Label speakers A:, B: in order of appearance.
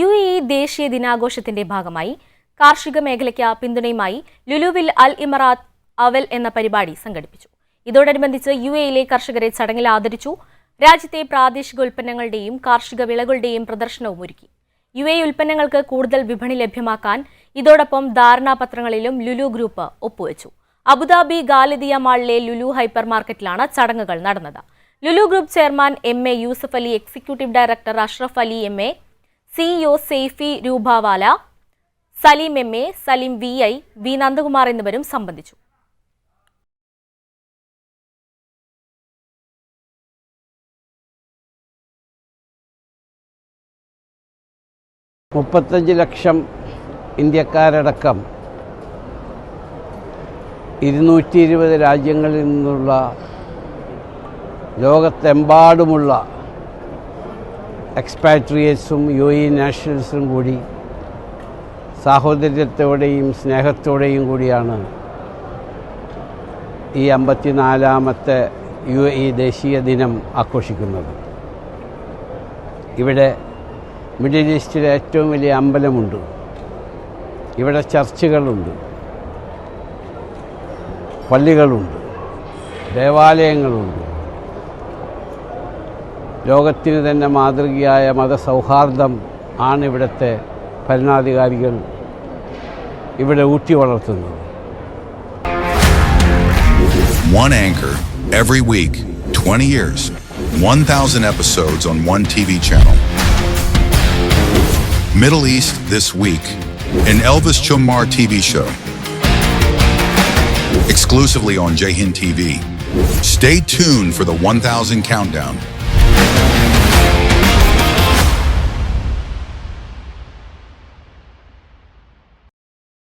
A: UAE ദേശീയ ദിനാഘോഷത്തിന്റെ ഭാഗമായി കാർഷിക മേഖലയ്ക്ക് പിന്തുണയുമായി ലുലുവിൽ അൽ ഇമറാത്ത് അവൽ എന്ന പരിപാടി സംഘടിപ്പിച്ചു. ഇതോടനുബന്ധിച്ച് UAEയിലെ കർഷകരെ ചടങ്ങിൽ ആദരിച്ചു. രാജ്യത്തെ പ്രാദേശിക ഉൽപ്പന്നങ്ങളുടെയും കാർഷിക വിളകളുടെയും പ്രദർശനവും ഒരുക്കി. UAE ഉൽപ്പന്നങ്ങൾക്ക് കൂടുതൽ വിപണി ലഭ്യമാക്കാൻ ഇതോടൊപ്പം ധാരണാപത്രങ്ങളിലും ലുലു ഗ്രൂപ്പ് ഒപ്പുവെച്ചു. അബുദാബി ഗാലിദിയ മാളിലെ ലുലു ഹൈപ്പർ മാർക്കറ്റിലാണ് ചടങ്ങുകൾ നടന്നത്. Lulu group chairman MA Yusuff Ali, executive director Ashraf Ali MA, CEO Saifee Rupawala, Saleem MA, Saleem VI, V Nandakumar എന്നിവരും സംബന്ധിച്ചു.
B: $35 ലക്ഷം ഇന്ത്യക്കാരടക്കം 220 രാജ്യങ്ങളിൽ നിന്നുള്ള ലോകത്തെമ്പാടുമുള്ള എക്സ്പാട്രിയേറ്റ്സും UAE നാഷണൽസും കൂടി സാഹോദര്യത്തോടെയും സ്നേഹത്തോടെയും കൂടിയാണ് ഈ 54ാമത്തെ UAE ദേശീയ ദിനം ആഘോഷിക്കുന്നത്. ഇവിടെ മിഡിൽ ഈസ്റ്റിലെ ഏറ്റവും വലിയ അമ്പലമുണ്ട്. ഇവിടെ ചർച്ചുകളുണ്ട്, പള്ളികളുണ്ട്, ദേവാലയങ്ങളുണ്ട്. ലോകത്തിന് തന്നെ മാതൃകയായ മതസൗഹാർദ്ദം ആണ് ഇവിടുത്തെ ഭരണാധികാരികൾ ഇവിടെ ഊട്ടി വളർത്തുന്നത്.
C: One anchor every week, 20 years, 1,000 episodes on one TV channel. Middle East This Week, an Elvis Chumar TV show. Exclusively on Jai Hind TV. Stay tuned for the 1,000 countdown.